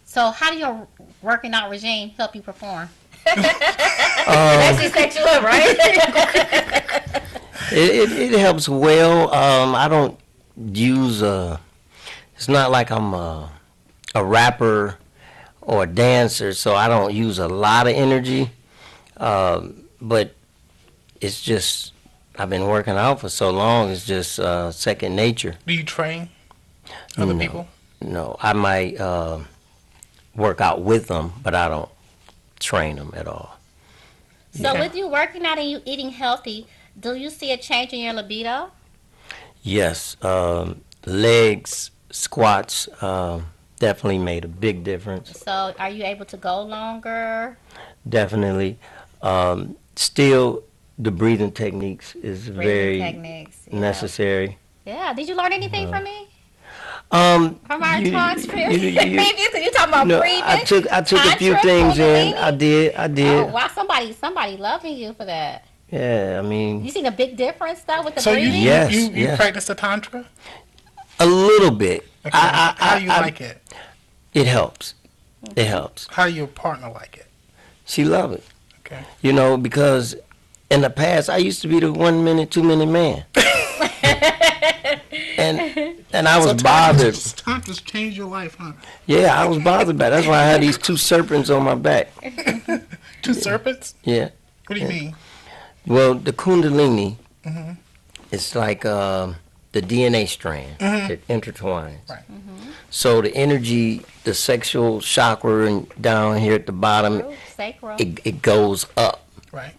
So how do your working out regime help you perform? Actually set you up, right? It helps well. I don't use it's not like I'm a rapper or a dancer, so I don't use a lot of energy. But it's just, I've been working out for so long, it's just second nature. Do you train other people? No, I might work out with them, but I don't train them at all. So with you working out and you eating healthy, do you see a change in your libido? Yes, legs, squats definitely made a big difference. So are you able to go longer? Definitely. Still, the breathing techniques is very necessary. Yeah. Did you learn anything from me? From our talks, you talking about breathing? I took a few things in. I did. Oh wow! Somebody loving you for that. Yeah, I mean. You seen a big difference though with the so breathing? You practice the tantra? A little bit. Okay. How do you like it? It helps. It helps. How do your partner like it? She love it. Okay. Because in the past I used to be the 1 minute, 2 minute man. and I was bothered. Time just changed your life, huh? Yeah, I was bothered by it. That's why I had these 2 serpents on my back. 2 serpents? Yeah. What do you mean? Well, the Kundalini, it's like the DNA strand that intertwines. Right. So the energy, the sexual chakra and down here at the bottom, it goes up. Right.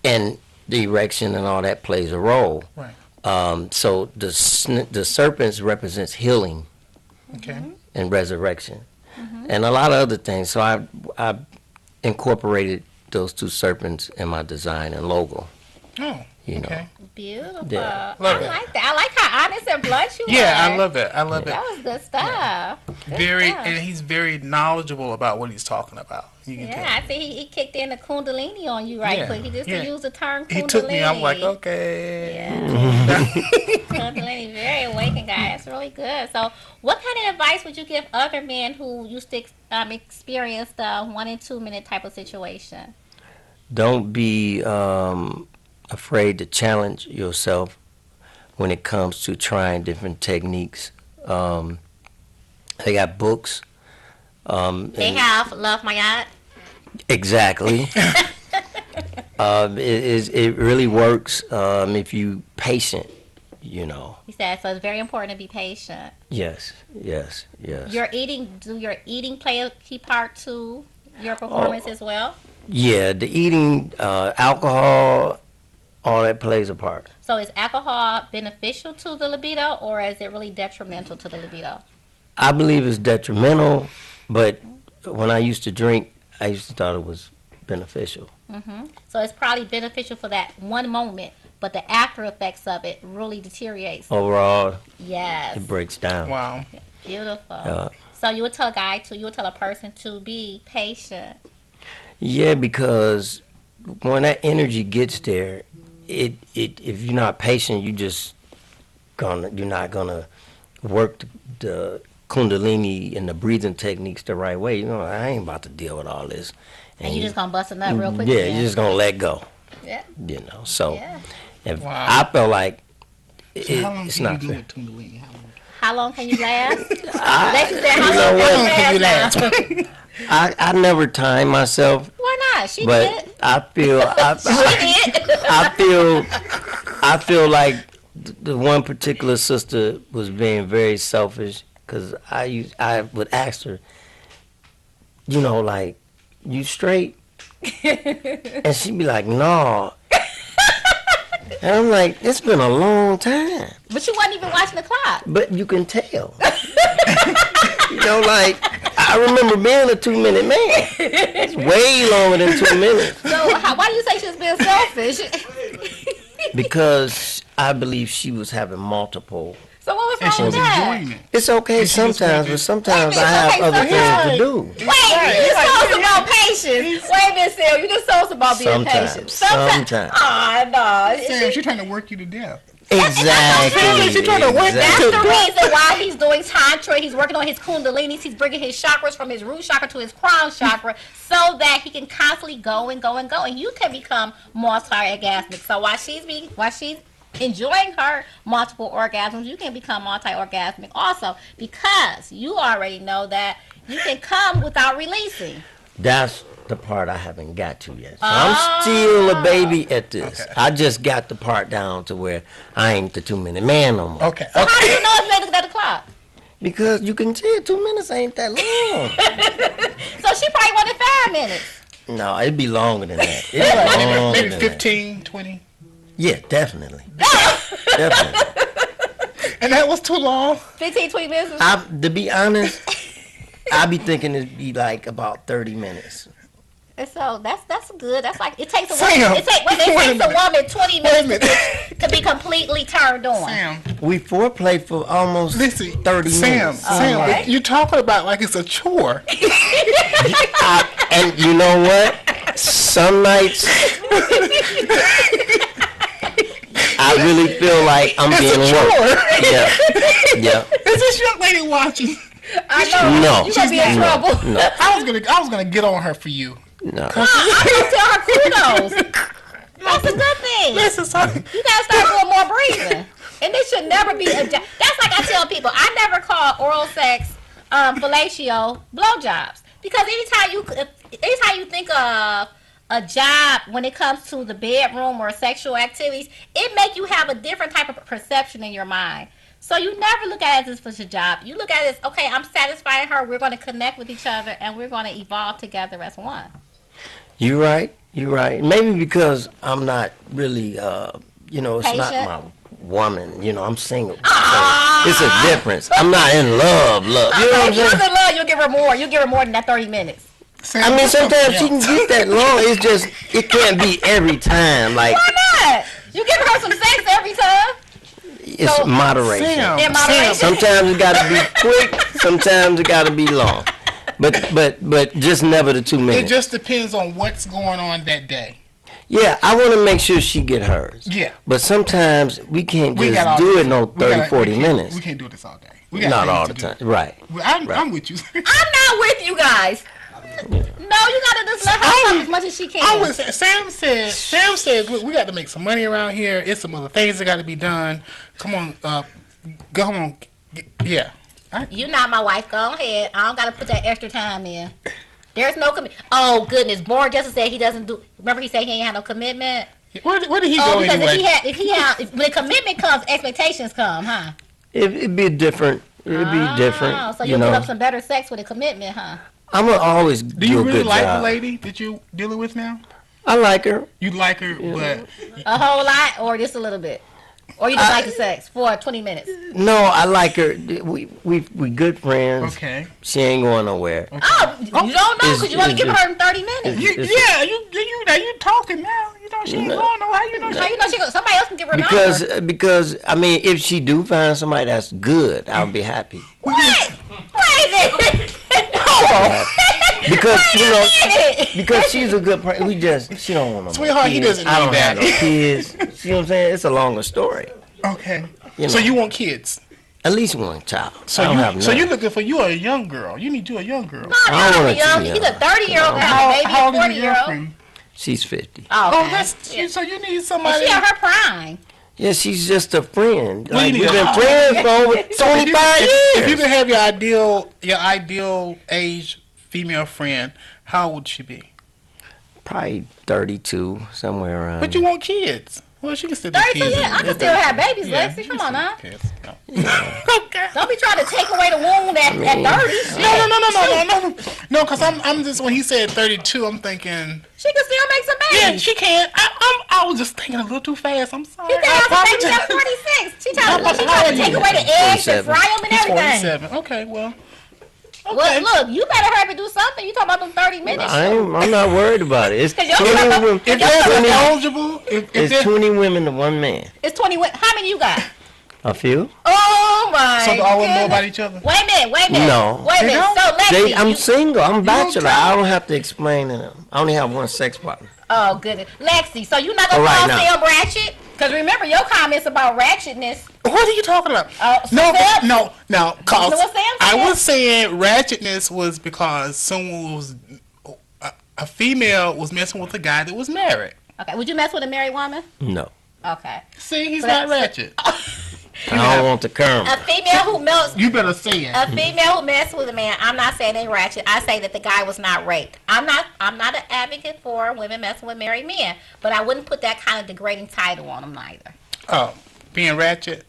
And the erection and all that plays a role. Right. So the serpents represents healing and resurrection and a lot of other things. So I incorporated those 2 serpents in my design and logo. Oh, you know. Beautiful. Yeah. I like that. I like how honest and blunt you Yeah, are. I love it. I love it. That was good stuff. Good Very, stuff. and he's very knowledgeable about what he's talking about. You can tell. I see he kicked in the Kundalini on you right quick. He just used the term Kundalini. He took me. I'm like, okay. Kundalini, very awakened guy. That's really good. So, what kind of advice would you give other men who used to experience the 1 and 2 minute type of situation? Don't be afraid to challenge yourself when it comes to trying different techniques. They got books. They have Love My Yacht. Exactly. It really works if you patient, you know. He said, so it's very important to be patient. Yes. Do your eating play a key part to your performance as well? Yeah, the eating, alcohol, all that plays a part. So is alcohol beneficial to the libido, or is it really detrimental to the libido? I believe it's detrimental, but when I used to drink, I used to thought it was beneficial. So it's probably beneficial for that one moment, but the after effects of it really deteriorates. Overall, yes, it breaks down. Wow. Beautiful. So you would tell a person to be patient. Yeah, because when that energy gets there, if you're not patient, you're not gonna work the Kundalini and the breathing techniques the right way. You know, I ain't about to deal with all this. And you just gonna bust a nut real quick. Yeah, you're just gonna let go. Yeah. You know, so if Wow. I felt like How long it's can not you fair. do with Kundalini? How long can you last? You How know long what? can you last? I never time myself. Why not? She But did. I feel She did. I feel like the one particular sister was being very selfish because I would ask her, you know, like, you straight? And she'd be like, no. And I'm like, it's been a long time. But you wasn't even watching the clock. But you can tell. You know, like, I remember being a 2-minute man. It's way longer than 2 minutes. So why do you say she was being selfish? Because I believe she was having multiple. So what was wrong with that? It's okay sometimes, but sometimes I have other things to do. Wait, you just told us about patience. Wait a minute, Sam. You just told us about being patient. Sometimes. Oh, no. Sam, she's trying to work you to death. Exactly. She's trying to work That's the reason why he's doing Tantra. He's working on his Kundalinis. He's bringing his chakras from his root chakra to his crown chakra so that he can constantly go and go and go. And you can become multi-orgasmic. So while she's enjoying her multiple orgasms, you can become multi-orgasmic also, because you already know that you can come without releasing. That's the part I haven't got to yet. So I'm still a baby at this. Okay. I just got the part down to where I ain't the 2-minute man no more. Okay. So how do you know it's late at the clock? Because you can tell 2 minutes ain't that long. So she probably wanted 5 minutes. No, it'd be longer than that. It'd be longer Maybe than 15, 20. that. Yeah, definitely. Definitely. And that was too long? 15, 20 minutes? To be honest, I be thinking it'd be like about 30 minutes. And so that's good. That's like it takes a Sam, woman. It takes a woman 20 minutes to be completely turned on. Sam. We foreplay for almost 30 minutes. Sam, right. you're talking about like it's a chore. And you know what? Some nights I really feel like I'm being worked. Yeah. Is this young lady watching? I know. No. You gonna be in trouble. No. I was gonna get on her for you. No. I'm gonna tell her kudos. That's a good thing. Listen, son. You gotta start doing more breathing. And it should never be a job. That's like I tell people, I never call oral sex, fellatio, blowjobs. Because anytime you think of a job when it comes to the bedroom or sexual activities, it make you have a different type of perception in your mind. So you never look at it as it's a job. You look at it as, okay, I'm satisfying her. We're going to connect with each other, and we're going to evolve together as one. You're right. You're right. Maybe because I'm not really, it's Patient? not my woman. I'm single. So it's a difference. I'm not in love. You know what I'm If you're saying? in love, you'll give her more. You'll give her more than that 30 minutes. I mean, sometimes she can get that long. It's just, it can't be every time. Like, why not? You give her some sex every time. it's So, moderation. In moderation. Sometimes it got to be quick. Sometimes it got to be long. But just never the 2 minutes. It just depends on what's going on that day. Yeah, I want to make sure she get hers. Yeah. But sometimes we can't We just got all do day. it no 30, 40 minutes. We can't do this all day. We Not things all to the do. time. Right. I'm with you. I'm not with you guys. No, you gotta just let her talk as much as she can. Sam said, look, we got to make some money around here. It's some other things that got to be done. Come on, go on. Yeah. You're not my wife. Go ahead. I don't gotta put that extra time in. There's no commitment. Oh goodness, Born Justice said he doesn't do. Remember he said he ain't had no commitment. Where did he go because anyway? if when commitment comes, expectations come, huh? It'd be different. It'd be different. So you'll put up some better sex with a commitment, huh? I'm gonna always Do you a really good like job. the lady that you dealing with now? I like her. You like her, but A whole lot, or just a little bit, or you just like the sex for 20 minutes. No, I like her. We good friends. Okay. She ain't going nowhere. Oh, you don't know because you only give her in 30 minutes. You talking now? You know she ain't going nowhere. How you know she? Somebody else can give her a number. Because I mean, if she do find somebody that's good, I'll be happy. What? Crazy. Because because she's a good person. She don't want no Sweetheart, kids. he doesn't I don't need have that. no kids. See what I'm saying? It's a longer story. Okay. You So know. you want kids? At least one child. So I don't have you're none. looking for a young girl. You need you a young girl. No, I don't want young. He's a 30-year-old to have a baby, How old a is your 40-year-old. girlfriend? She's 50. Oh, that's so you need And somebody. she at her prime. Yeah, she's just a friend. Well, Like, you we've need been a- friends for over 25 If you years. could have your ideal age female friend, how old would she be? Probably 32, somewhere around. But you want kids. Well, she can still do 32, kids. yeah, I can still have babies, Yeah, Lexi. you Come can on still now. do kids. Don't be trying to take away the wound at 30. Shit. No, because I'm just, when he said 32, I'm thinking. She can still make some babies. Yeah, she can. I was just thinking a little too fast. I'm sorry. He can have some babies at 46. She trying to take away the eggs and fry them and He's everything. 47. Okay, well. Well, look, you better hurry up and do something. You talking about them 30 minutes. I'm not worried about it. It's 'Cause 20 your- women. if If your- they're eligible, It's 20 women to one man. It's 20. How many you got? A few? Oh my. so all of them know goodness. about each other. Wait a minute. No. Wait a minute. So Lexi, I'm you- single. I'm bachelor. tell I don't have to explain to them. I only have one sex partner. Oh goodness, Lexi. So you're not gonna All right, call now. Sam ratchet? Because remember your comments about ratchetness. What are you talking about? No. Cause You know what Sam I said? was saying ratchetness was because someone was a female was messing with a guy that was married. Okay. Would you mess with a married woman? No. Okay. See, he's So not that's- ratchet. I don't want the curve. A female who melts. You better say it. A female who messed with a man. I'm not saying they ratchet. I say that the guy was not raped. I'm not an advocate for women messing with married men, but I wouldn't put that kind of degrading title on them neither. Oh, being ratchet.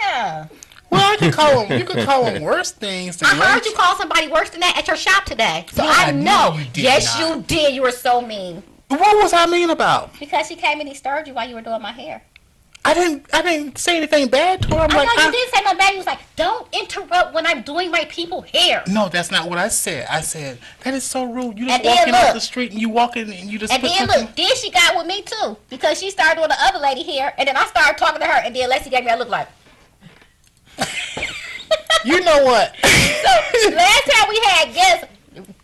Yeah. Well, I could call him. You could call him worse things than I heard ratchet. you call somebody worse than that at your shop today. So No, I I know. know you did Yes, not. you did. You were so mean. What was I mean about? Because she came and he stirred you while you were doing my hair. I didn't say anything bad to her. I'm I like, know you didn't say nothing bad. You was like, don't interrupt when I'm doing my people hair. No, that's not what I said. I said that is so rude. You just And then walking off look. the street and you walking and you just And put then something. look, then she got with me too. Because she started doing the other lady hair. And then I started talking to her. And then Lexi gave me a look like. You know what? So last time we had guests,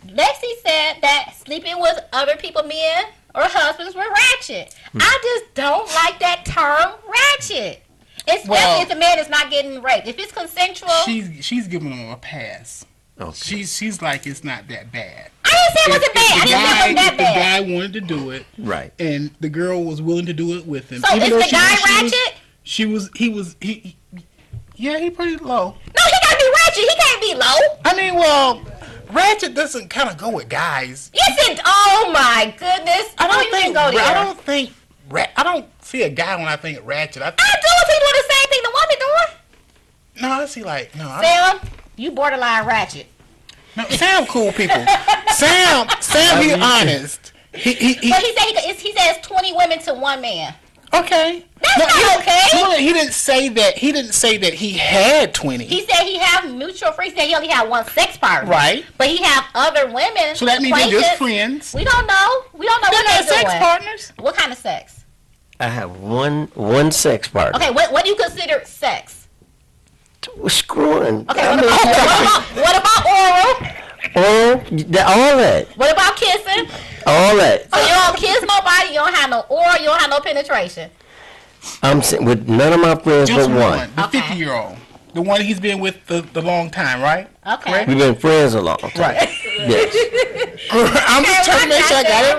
Lexi said that sleeping with other people, men or husbands, were ratchet. I just don't like that term ratchet. Especially Well, if the man is not getting raped. If it's consensual. She's giving him a pass. Okay. She's like, it's not that bad. I didn't say it wasn't bad. I didn't say it wasn't that The bad. guy wanted to do it, Right. and the girl was willing to do it with him. So is though the guy ratchet? he pretty low. No, he gotta be ratchet. He can't be low. I mean, well, ratchet doesn't kind of go with guys. Yes, it. Oh my goodness. I don't think. Go there. I don't see a guy when I think ratchet. I do if he doing the same thing the woman doing. No, I see like no. Sam, you borderline ratchet. No, Sam, cool people. Sam, he honest. But he says 20 women to one man. Okay. That's not okay. He didn't say that. He didn't say that he had 20. He said he have mutual friends. He said he only had one sex partner. Right. But he have other women. So that means they're just friends. We don't know. They're what they're sex doing. Partners. What kind of sex? I have one sex partner. Okay. What do you consider sex? Screwing. Okay. What about oral? All that. What about kissing? All that. So you don't kiss nobody. You don't have no oral. You don't have no penetration. I'm with none of my friends just but one. The 50-year-old. The one he's been with the long time, right? Okay. Correct? We've been friends a long time. Right. Yes. I'm just trying to make sure I got it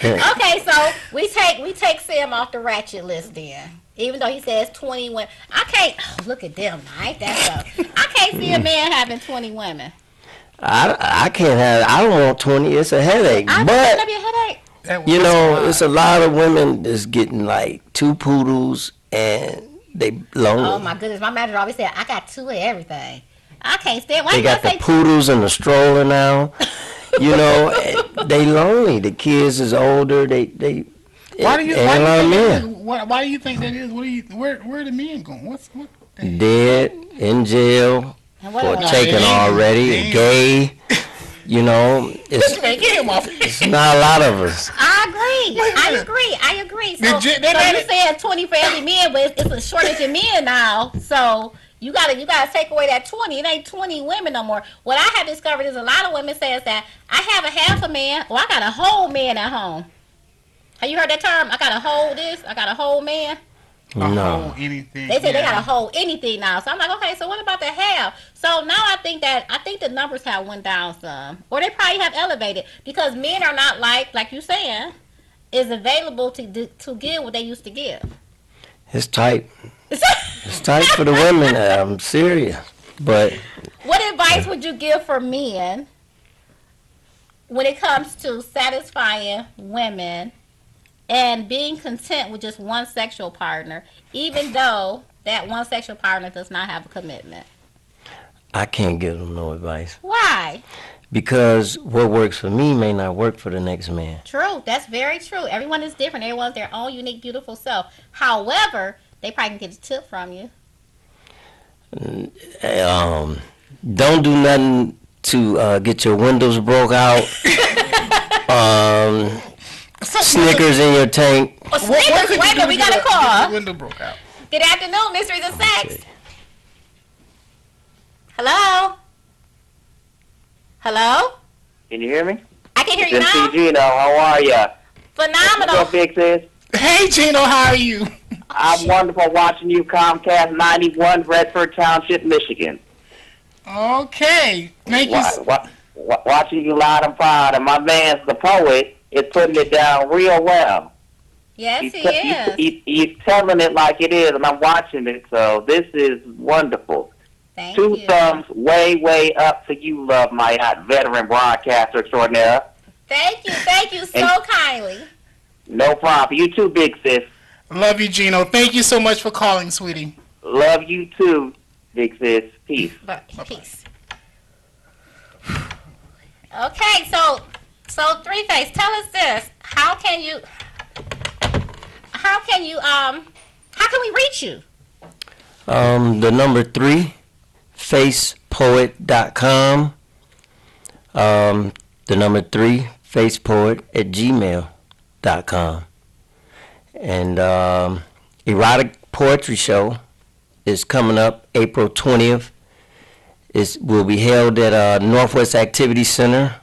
right. Okay, so we take Sam off the ratchet list then. Even though he says 20 women. I can't look at them, Mike. That's up. I can't see a man having 20 women. I can't have. I don't want 20. It's a headache. But be a headache. You know, it's a lot of women that's getting like 2 poodles and they lonely. Oh my goodness, my manager always said I got 2 of everything. I can't stand. Why they you got say the poodles and the stroller now. You know, they lonely. The kids is older. Why do you think that is? Where are the men going? Dead, in jail, or taken already, gay. You know, it's not a lot of us. I agree. So you saying 20 for every man, but it's a shortage of men now. So you gotta take away that 20. It ain't 20 women no more. What I have discovered is a lot of women says that I have a half a man, or I got a whole man at home. Have you heard that term? I got a whole this. I got a whole man. No. Anything. They say they got a whole anything now. So I'm like, okay, so what about the half? So now I think the numbers have went down some, or they probably have elevated because men are not like you saying, is available to give what they used to give. It's tight. It's tight for the women. I'm serious. But what advice would you give for men when it comes to satisfying women and being content with just one sexual partner, even though that one sexual partner does not have a commitment? I can't give them no advice. Why? Because what works for me may not work for the next man. True. That's very true. Everyone is different. Everyone's their own unique, beautiful self. However, they probably can get a tip from you. Don't do nothing to get your windows broke out. Snickers in your tank. Oh, Snickers? Wait a minute, we got a call. Window broke out. Good afternoon, Mysteries of Sex. Okay. Hello? Hello? Can you hear me? I can hear you now. Gino, how are ya? Phenomenal. What's up, Big Sis? Hey, Gino, how are you? I'm wonderful watching you, Comcast 91, Redford Township, Michigan. Okay. Thank you. Watching you loud and proud. And my man's the poet is putting it down real well. Yes, he is. He's telling it like it is, and I'm watching it, so this is wonderful. Thank you. 2 you. thumbs way up to you, Love My Yacht, veteran broadcaster extraordinaire. Thank you so kindly. No problem. You too, Big Sis. Love you, Gino. Thank you so much for calling, sweetie. Love you too, Big Sis. Peace. Peace. Okay, so Three Face, tell us this. How can we reach you? The number 3, facepoet.com. The number 3, facepoet@gmail.com. And erotic poetry show is coming up April 20th. It will be held at Northwest Activity Center,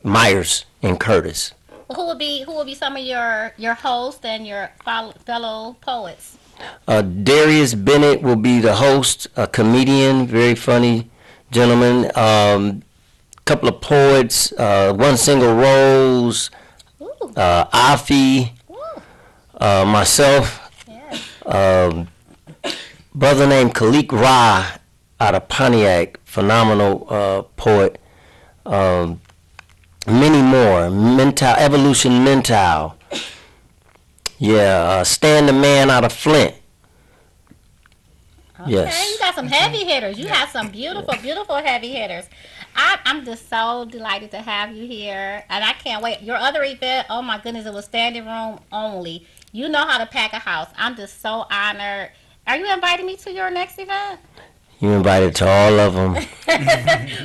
Myers in Curtis. Well, who will be some of your hosts and your fellow poets? Darius Bennett will be the host, a comedian, very funny gentleman. Couple of poets, One Single Rose, Afi, myself, Brother named Khalik Ra out of Pontiac, phenomenal poet. Many more. Evolution Mental. Yeah, Stan the Man out of Flint. Okay, Yes. you got some heavy hitters. You have some beautiful, beautiful heavy hitters. I'm just so delighted to have you here, and I can't wait. Your other event, oh my goodness, it was standing room only. You know how to pack a house. I'm just so honored. Are you inviting me to your next event? You invited to all of them.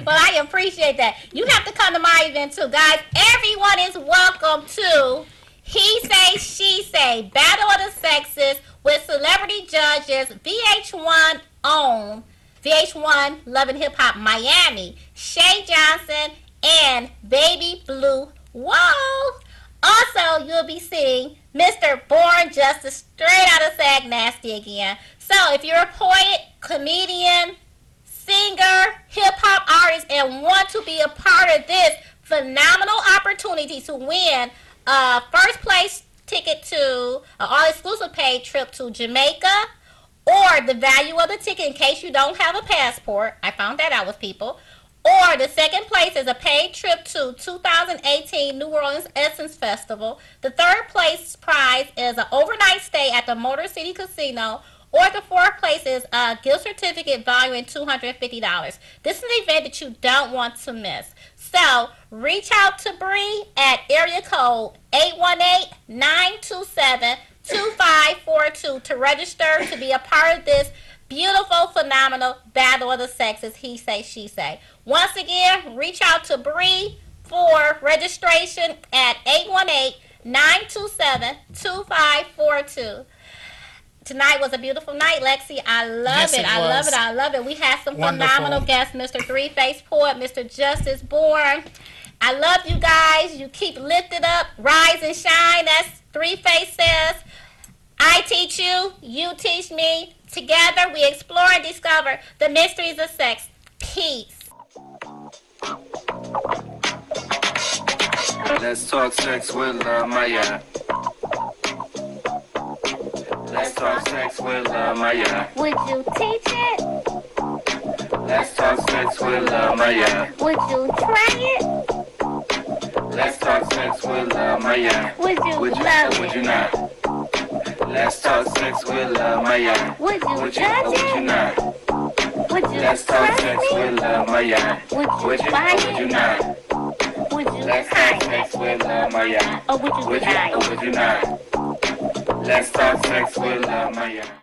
Well, I appreciate that. You have to come to my event too, guys. Everyone is welcome to He Say, She Say, Battle of the Sexes with celebrity judges, VH1 own, VH1 Love and Hip Hop Miami, Shay Johnson, and Baby Blue. Whoa! Also, you'll be seeing Mr. Born Justice straight out of Sag Nasty again. So, if you're a poet, comedian, singer, hip-hop artist, and want to be a part of this phenomenal opportunity to win a first place ticket to an all-exclusive paid trip to Jamaica, or the value of the ticket in case you don't have a passport. I found that out with people. Or the second place is a paid trip to 2018 New Orleans Essence Festival. The third place prize is an overnight stay at the Motor City Casino. Or the fourth place is a gift certificate valuing $250. This is an event that you don't want to miss. So reach out to Bree at area code 818-927-2542 to register to be a part of this beautiful, phenomenal Battle of the Sexes, He Say, She Say. Once again, reach out to Bree for registration at 818-927-2542. Tonight was a beautiful night, Lexi. I love it. I love it. We had some phenomenal guests, Mr. Three-Face Poet, Mr. Justice Born. I love you guys. You keep lifted up, rise and shine, as Three-Face says. I teach you, you teach me. Together we explore and discover the mysteries of sex. Peace. Let's talk sex with Maya. Let's talk sex with Maya. Would you teach it? Let's talk sex with Maya. Would you try it? Let's talk sex with Maya. Would you Would you not? Let's talk sex with Maya. Would you Would judge you it? not? Would you Let's talk trust sex me? with Maya. Would you Would buy you it? not? Would you Let's hide talk sex with Maya. or would you deny it? Would you not? Let's talk sex with Maya.